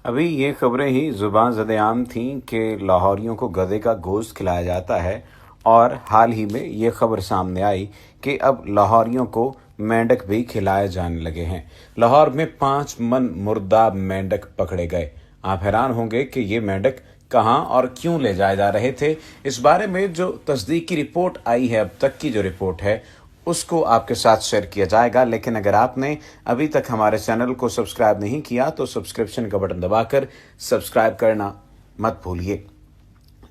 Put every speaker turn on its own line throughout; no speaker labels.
अभी ये खबरें ही जुबान ज़द-ए-आम थीं कि लाहौरियों को गधे का गोश्त खिलाया जाता है और हाल ही में ये खबर सामने आई कि अब लाहौरियों को मेंढक भी खिलाए जाने लगे हैं। लाहौर में 5 मन मुर्दा मेंढक पकड़े गए। आप हैरान होंगे कि ये मेंढक कहाँ और क्यों ले जाए जा रहे थे। इस बारे में जो तस्दीक की रिपोर्ट आई है, अब तक की जो रिपोर्ट है, उसको आपके साथ शेयर किया जाएगा। लेकिन अगर आपने अभी तक हमारे चैनल को सब्सक्राइब नहीं किया तो सब्सक्रिप्शन का बटन दबाकर सब्सक्राइब करना मत भूलिए।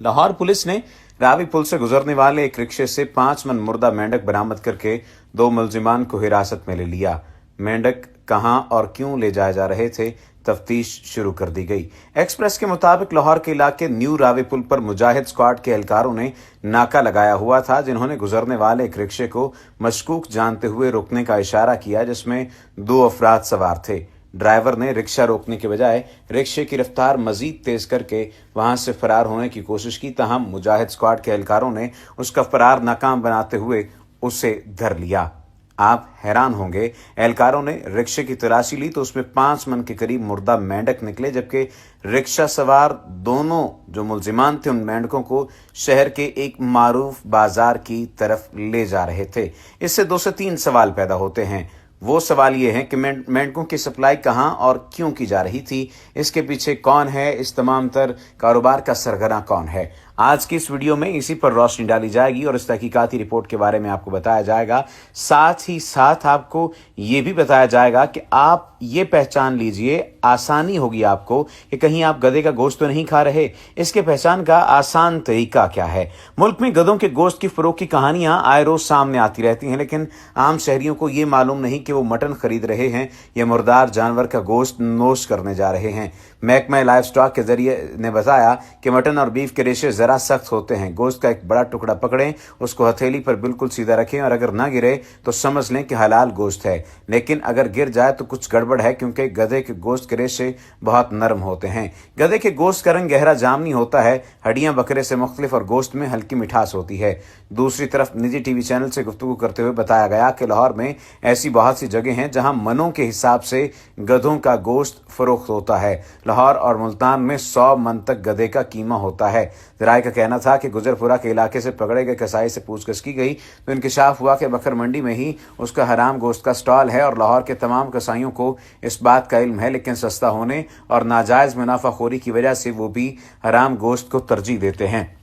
लाहौर पुलिस ने रावी पुल से गुजरने वाले एक रिक्शे से 5 मन मुर्दा मेंढक बरामद करके 2 मुलजिमान को हिरासत में ले लिया। मेंढक कहां और क्यों ले जाए जा रहे थे, तफ्तीश शुरू कर दी गई। एक्सप्रेस के मुताबिक लाहौर के इलाके न्यू रावी पुल पर मुजाहिद स्क्वाड के एहलकारों ने नाका लगाया हुआ था, जिन्होंने गुजरने वाले एक रिक्शे को मशकूक जानते हुए रोकने का इशारा किया, जिसमें 2 अफराद सवार थे। ड्राइवर ने रिक्शा रोकने के बजाय रिक्शे की रफ्तार मजीद तेज करके वहां से फरार होने की कोशिश की। ताहम मुजाहिद स्क्वाड के एहलकारों ने उसका फरार नाकाम बनाते हुए उसे धर लिया। आप हैरान होंगे, एहलकारों ने रिक्शे की तलाशी ली तो उसमें 5 मन के करीब मुर्दा मेंढक निकले, जबकि रिक्शा सवार दोनों जो मुलजिमान थे उन मेंढकों को शहर के एक मारूफ बाजार की तरफ ले जा रहे थे। इससे 2 से 3 सवाल पैदा होते हैं। वो सवाल ये है कि मेंढकों की सप्लाई कहाँ और क्यों की जा रही थी, इसके पीछे कौन है, इस तमाम तर कारोबार का सरगना कौन है। आज की इस वीडियो में इसी पर रोशनी डाली जाएगी और इस तहकीकाती रिपोर्ट के बारे में आपको बताया जाएगा। साथ ही साथ आपको ये भी बताया जाएगा कि आप ये पहचान लीजिए, आसानी होगी आपको कि कहीं आप गधे का गोश्त तो नहीं खा रहे। इसके पहचान का आसान तरीका क्या है। मुल्क में गधों के गोश्त की फरोख्त की कहानियां आए रोज सामने आती रहती हैं, लेकिन आम शहरियों को ये मालूम नहीं कि वो मटन खरीद रहे हैं या मुर्दार जानवर का गोश्त नोश करने जा रहे हैं। महकमा लाइफ स्टॉक के जरिए ने बताया कि मटन और बीफ के रेशे जरा सख्त होते हैं। गोश्त का एक बड़ा टुकड़ा पकड़ें, उसको हथेली पर बिल्कुल सीधा रखें और अगर ना गिरे तो समझ लें कि हलाल गोश्त है। लेकिन अगर गिर जाए तो कुछ गड़बड़ है, क्योंकि गधे के गोश्त के रेशे बहुत नरम होते हैं। गधे के गोश्त का रंग गहरा जामनी होता है, हड्डियां बकरे से मुख्तलिफ और गोश्त में हल्की मिठास होती है। दूसरी तरफ निजी टीवी चैनल से गुफ्तगू करते हुए बताया गया कि लाहौर में ऐसी बहुत सी जगह हैं जहां मनों के हिसाब से गधों का गोश्त फरोख्त होता है। लाहौर और मुल्तान में 100 मन तक गधे का कीमा होता है। जराये का कहना था कि गुजरपुरा के इलाके से पकड़े गए कसाई से पूछताछ की गई तो इंकशाफ हुआ कि बकर मंडी में ही उसका हराम गोश्त का स्टॉल है और लाहौर के तमाम कसाईयों को इस बात का इल्म है, लेकिन सस्ता होने और नाजायज मुनाफाखोरी की वजह से वो भी हराम गोश्त को तरजीह देते हैं।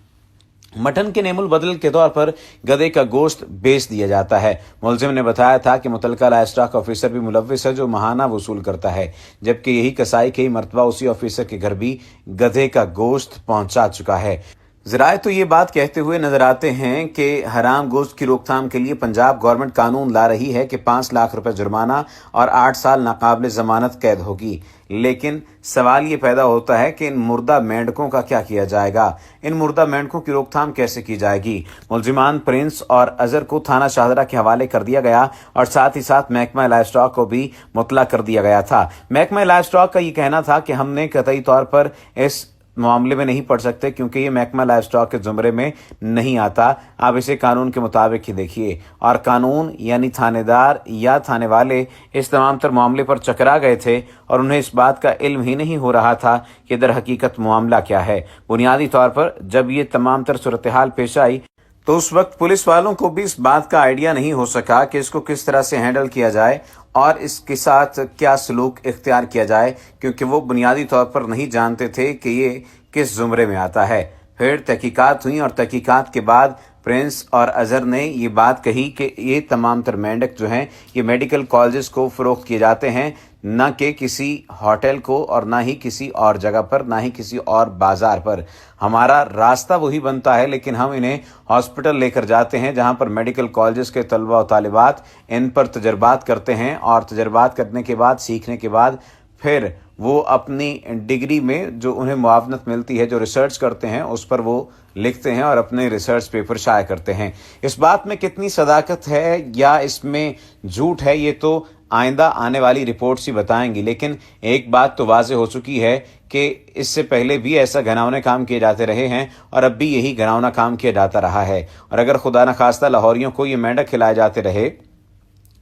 मटन के नेमुल बदल के तौर पर गधे का गोश्त बेच दिया जाता है। मुलजिम ने बताया था कि मुतलका लाइफ स्टॉक ऑफिसर भी मुलव्विस है जो माहाना वसूल करता है, जबकि यही कसाई कई मरतबा उसी ऑफिसर के घर भी गधे का गोश्त पहुंचा चुका है। ज़राए तो ये बात कहते हुए नजर आते हैं कि हराम गोश्त की रोकथाम के लिए पंजाब गवर्नमेंट कानून ला रही है कि 5 लाख रुपए जुर्माना और 8 साल नाकाबिल जमानत कैद होगी। लेकिन सवाल ये पैदा होता है कि इन मुर्दा मेंढकों का क्या किया जाएगा, इन मुर्दा मेंढकों की रोकथाम कैसे की जाएगी। मुलजिमान प्रिंस और अजहर को थाना शाहदरा के हवाले कर दिया गया और साथ ही साथ महकमा लाइफ स्टॉक को भी मुतला कर दिया गया था। महकमा लाइफ स्टॉक का ये कहना था कि हमने कतई तौर पर इस मामले में नहीं पढ़ सकते क्योंकि ये महकमा लाइफ स्टॉक के जुमरे में नहीं आता। आप इसे कानून के मुताबिक ही देखिए। और कानून यानी थानेदार या थाने वाले इस तमाम तर मामले पर चकरा गए थे और उन्हें इस बात का इल्म ही नहीं हो रहा था कि दर हकीकत मामला क्या है। बुनियादी तौर पर जब ये तमाम तर सूरत हाल पेश आई तो उस वक्त पुलिस वालों को भी इस बात का आइडिया नहीं हो सका कि इसको किस तरह से हैंडल किया जाए और इसके साथ क्या सलूक इख्तियार किया जाए, क्योंकि वो बुनियादी तौर पर नहीं जानते थे कि ये किस जुमरे में आता है। फिर तहकीकात हुई और तहकीकात के बाद प्रिंस और अजहर ने ये बात कही कि ये तमाम तर मेंढक जो हैं ये मेडिकल कॉलेजेस को फरोख्त किए जाते हैं, न कि किसी होटल को और ना ही किसी और जगह पर, ना ही किसी और बाजार पर। हमारा रास्ता वही बनता है, लेकिन हम इन्हें हॉस्पिटल लेकर जाते हैं जहां पर मेडिकल कॉलेजेस के तलबा और तालिबात इन पर तजर्बात करते हैं और तजर्बात करने के बाद, सीखने के बाद फिर वो अपनी डिग्री में जो उन्हें मुआवनत मिलती है, जो रिसर्च करते हैं, उस पर वो लिखते हैं और अपने रिसर्च पेपर शाया करते हैं। इस बात में कितनी सदाकत है या इसमें झूठ है, ये तो आइंदा आने वाली रिपोर्ट्स ही बताएंगी। लेकिन एक बात तो वाज़े हो चुकी है कि इससे पहले भी ऐसा घिनौने काम किए जाते रहे हैं और अब भी यही घिनौना काम किया जाता रहा है। और अगर खुदा न खास्ता लाहौरियों को ये मेंढक खिलाए जाते रहे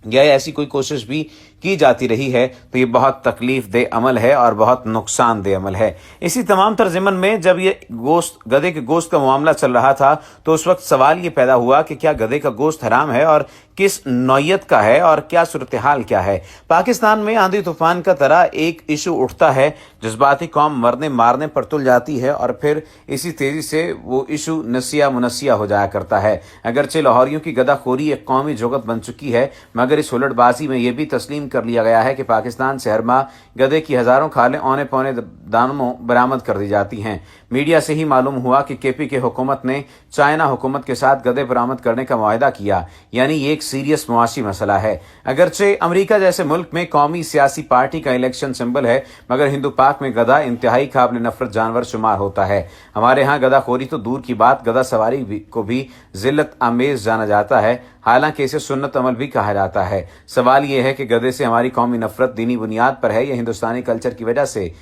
या ऐसी कोई कोशिश भी की जाती रही है तो ये बहुत तकलीफ दह अमल है और बहुत नुकसान दह अमल है। इसी तमाम तरज़िमन में जब ये गधे के गोश्त का मामला चल रहा था तो उस वक्त सवाल ये पैदा हुआ कि क्या गधे का गोश्त हराम है और किस नौयत का है और क्या सूरत हाल क्या है। पाकिस्तान में आंधी तूफान का तरह एक इशू उठता है, जज्बाती कौम मरने मारने पर तुल जाती है और फिर इसी तेजी से वो इशू नसिया मुनसिया हो जाया करता है। अगरचे लाहौरियों की गदाखोरी एक कौमी जुगत बन चुकी है, मगर इस उलटबाजी में यह भी तस्लीम कर लिया गया है कि पाकिस्तान से हर माह गधे की हजारों खालें औने पौने दानों बरामद कर दी जाती हैं। मीडिया से ही मालूम हुआ कि केपी के हुकूमत ने चाइना हुकूमत के साथ गधे बरामद करने का मुआहदा किया, यानी ये एक सीरियस मुआशी मसला है। अगरचे अमेरिका जैसे मुल्क में कौमी सियासी पार्टी का इलेक्शन सिंबल है, मगर हिंदू पाक में गधा इंतहाई काबिल नफरत जानवर शुमार होता है। हमारे यहाँ गधाखोरी तो दूर की बात, गधा सवारी को भी जिल्लत आमेज जाना जाता है, हालांकि इसे सुन्नत अमल भी कहा जाता है। सवाल यह है कि गधे से हमारी कौमी नफरत दीनी बुनियाद पर है या हिंदुस्तानी कल्चर की वजह से।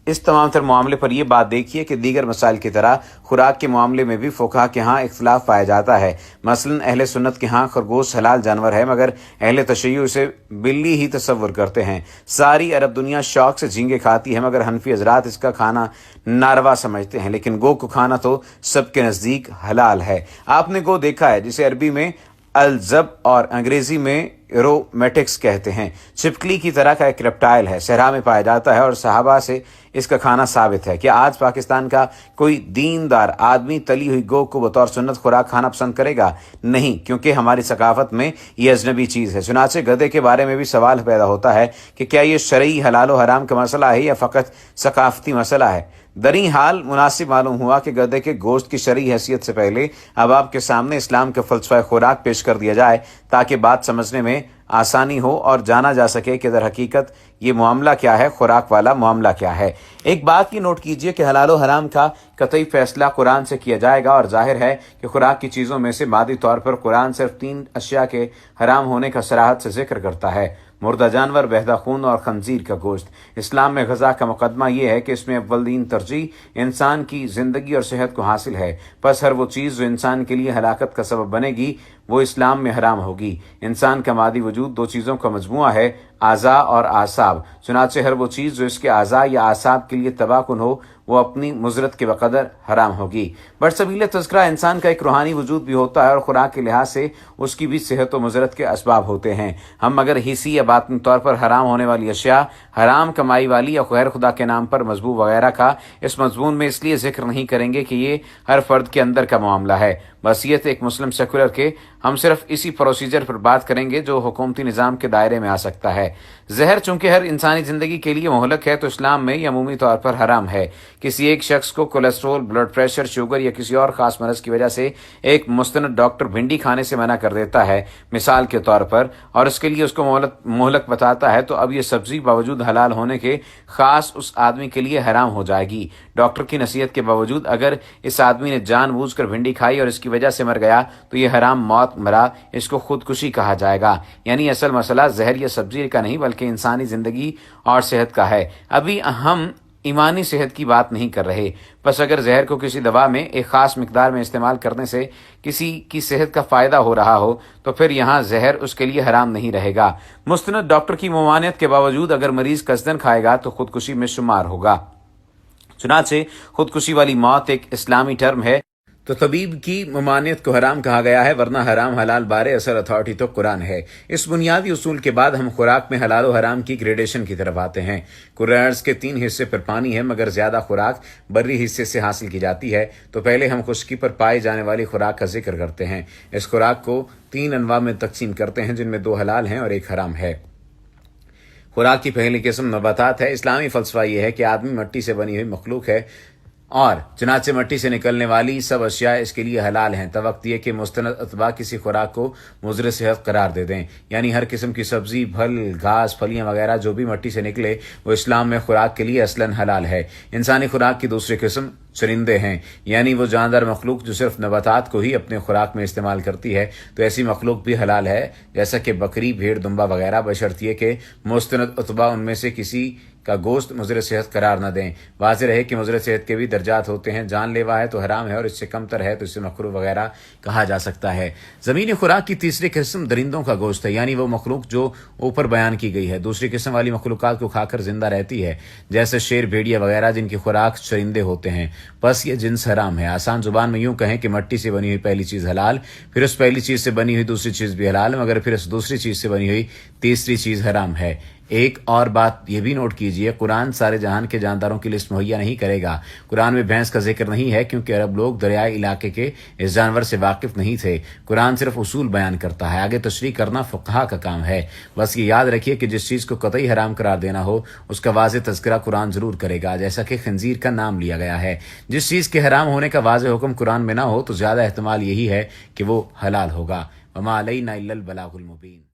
इस तमाम तर मामले पर यह बात देखिए कि दीगर मसाइल की तरह खुराक के मामले में भी फुकहा के यहाँ इख्तलाफ पाया जाता है। मसलन अहले सुन्नत के यहाँ खरगोश हलाल जानवर है, मगर अहले तशय्युअ उसे बिल्ली ही तस्वुर करते हैं। सारी अरब दुनिया शौक से झींगे खाती है, मगर हनफी हजरात इसका खाना नारवा समझते हैं। लेकिन गो को खाना तो सबके नज़दीक हलाल है। आपने गो देखा है, जिसे अरबी में अलजब और अंग्रेजी में एरोमेटिक्स कहते हैं। छिपकली की तरह का एक रेप्टाइल है, सहरा में पाया जाता है और सहाबा से इसका खाना साबित है। क्या आज पाकिस्तान का कोई दीनदार आदमी तली हुई गो को बतौर सुन्नत खुराक खाना पसंद करेगा? नहीं, क्योंकि हमारी सकाफत में ये अजनबी चीज़ है। चुनाचे गधे के बारे में भी सवाल पैदा होता है कि क्या ये शरई हलाल व हराम का मसला है या फ़कत सकाफती मसला है। दरी हाल मुनासिब मालूम हुआ कि गधे के गोश्त की शरई हैसियत से पहले अब आपके सामने इस्लाम का फ़लसफ़ा खुराक पेश कर दिया जाए, ताकि बात समझने में आसानी हो और जाना जा सके कि दर हकीकत ये मामला क्या है, खुराक वाला मामला क्या है। एक बात की नोट कीजिए कि हलाल व हराम का कतई फैसला कुरान से किया जाएगा, और जाहिर है कि खुराक की चीज़ों में से मादी तौर पर कुरान सिर्फ 3 अशिया के हराम होने का सराहत से जिक्र करता है: मुर्दा जानवर, बहदा खून और खंजीर का गोश्त। इस्लाम में गज़ा का मुकदमा यह है कि इसमें अव्वल-दीन तरजीह इंसान की ज़िंदगी और सेहत को हासिल है। बस हर वो चीज़ जो इंसान के लिए हलाकत का सबब बनेगी वो इस्लाम में हराम होगी। इंसान का मादी वजूद 2 चीज़ों का मजमुआ है, आज़ा और आसाब। चुनाचे हर वो चीज़ जो इसके आज़ा या आसाब के लिए तबाकुन हो वो अपनी मुजरत के बकदर हराम होगी। बरसबील तज़किरा इंसान का एक रूहानी वजूद भी होता है और खुराक के लिहाज से उसकी भी सेहत व मुजरत के असबाब होते हैं। हम अगर हिस्सी या बातिनी तौर पर हराम होने वाली अशिया, हराम कमाई वाली या गैर खुदा के नाम पर मजबूब वगैरह का इस मजमून में इसलिए जिक्र नहीं करेंगे कि ये हर फर्द के अंदर का मामला है। वसीयत एक मुस्लिम सेकुलर के हम सिर्फ इसी प्रोसीजर पर बात करेंगे जो हुकूमती निज़ाम के दायरे में आ सकता है। जहर चूंकि हर इंसानी ज़िंदगी के लिए मोहलक है तो इस्लाम में यह अमूमी तौर पर हराम है। किसी एक शख्स को कोलेस्ट्रोल, ब्लड प्रेशर, शुगर या किसी और ख़ास मरज़ की वजह से एक मुस्तनद डॉक्टर भिंडी खाने से मना कर देता है मिसाल के तौर पर, और इसके लिए उसको मोहलक बताता है, तो अब यह सब्ज़ी बावजूद हलाल होने के ख़ास उस आदमी के लिए हराम हो जाएगी। डॉक्टर की नसीहत के बावजूद अगर इस आदमी ने जानबूझकर भिंडी खाई और इसकी वजह से मर गया तो यह हराम मौत मरा, इसको खुदकुशी कहा जाएगा। यानी असल मसला जहर या सब्जी का नहीं बल्कि इंसानी ज़िंदगी और सेहत का है। अभी हम ईमानी सेहत की बात नहीं कर रहे। बस अगर जहर को किसी दवा में एक ख़ास मिकदार में इस्तेमाल करने से किसी की सेहत का फ़ायदा हो रहा हो तो फिर यहाँ जहर उसके लिए हराम नहीं रहेगा। मुस्तनद डॉक्टर की ममानियत के बावजूद अगर मरीज़ कसदन खाएगा तो खुदकुशी में शुमार होगा। चुनाचे खुदकुशी वाली मौत एक इस्लामी टर्म है तो तबीब की ममानियत को हराम कहा गया है, वरना हराम हलाल बारे असल अथॉरिटी तो कुरान है। इस बुनियादी उसूल के बाद हम खुराक में हलाल व हराम की ग्रेडेशन की तरफ आते हैं। कुरान के 3 हिस्से पर पानी है, मगर ज्यादा खुराक बर्री हिस्से से हासिल की जाती है। तो पहले हम खुश्की पर पाई जाने वाली खुराक का जिक्र करते हैं। इस खुराक को 3 अनवा में तकसीम करते हैं, जिनमें 2 हलाल हैं और 1 हराम है। खुराक की पहली किस्म नबातात है। इस्लामी फलसफा यह है कि आदमी मिट्टी से बनी हुई मखलूक है और चुनाचे मिट्टी से निकलने वाली सब अशिया इसके लिए हलाल हैं। तवक्त यह कि मुस्तनद अतबा किसी खुराक को मुज़र सेहत करार दे दें, यानी हर किस्म की सब्जी, फल, घास, फलियां वगैरह जो भी मिट्टी से निकले वो इस्लाम में खुराक के लिए असलन हलाल है। इंसानी खुराक की दूसरी किस्म चरिंदे हैं, यानी वो जानदार मखलूक जो सिर्फ नबातात को ही अपने खुराक में इस्तेमाल करती है, तो ऐसी मखलूक भी हलाल है, जैसा कि बकरी, भेड़, दुम्बा वगैरह, बशर्तिये के मुस्तनद अतबा उनमें से किसी کا گوشت مضر صحت قرار نہ دیں۔ واضح رہے کہ مضر صحت کے بھی درجات ہوتے ہیں، جان لیوا ہے تو حرام ہے اور اس سے کم تر ہے تو اسے مکروہ وغیرہ کہا جا سکتا ہے۔ زمینی خوراک کی تیسری قسم درندوں کا گوشت ہے، یعنی وہ مخلوق جو اوپر بیان کی گئی ہے۔ دوسری قسم والی مخلوقات کو کھا کر زندہ رہتی ہے، جیسے شیر، بھیڑیا وغیرہ، جن کی خوراک چرندے ہوتے ہیں، بس یہ جنس حرام ہے۔ آسان زبان میں یوں کہیں کہ مٹی سے بنی ہوئی پہلی چیز حلال، پھر اس پہلی چیز سے بنی ہوئی دوسری چیز بھی حلال، مگر پھر اس دوسری چیز سے بنی ہوئی تیسری چیز حرام ہے۔ ایک اور بات یہ بھی نوٹ کیجئے، قرآن سارے جہان کے جانداروں کی لسٹ مہیا نہیں کرے گا۔ قرآن میں بھینس کا ذکر نہیں ہے کیونکہ عرب لوگ دریائی علاقے کے اس جانور سے واقف نہیں تھے۔ قرآن صرف اصول بیان کرتا ہے، آگے تشریح کرنا فقہا کا کام ہے۔ بس یہ یاد رکھیے کہ جس چیز کو قطعی حرام قرار دینا ہو اس کا واضح تذکرہ قرآن ضرور کرے گا، جیسا کہ خنزیر کا نام لیا گیا ہے۔ جس چیز کے حرام ہونے کا واضح حکم قرآن میں نہ ہو تو زیادہ احتمال یہی ہے کہ وہ حلال ہوگا۔ وما علینا الا البلاغ المبین۔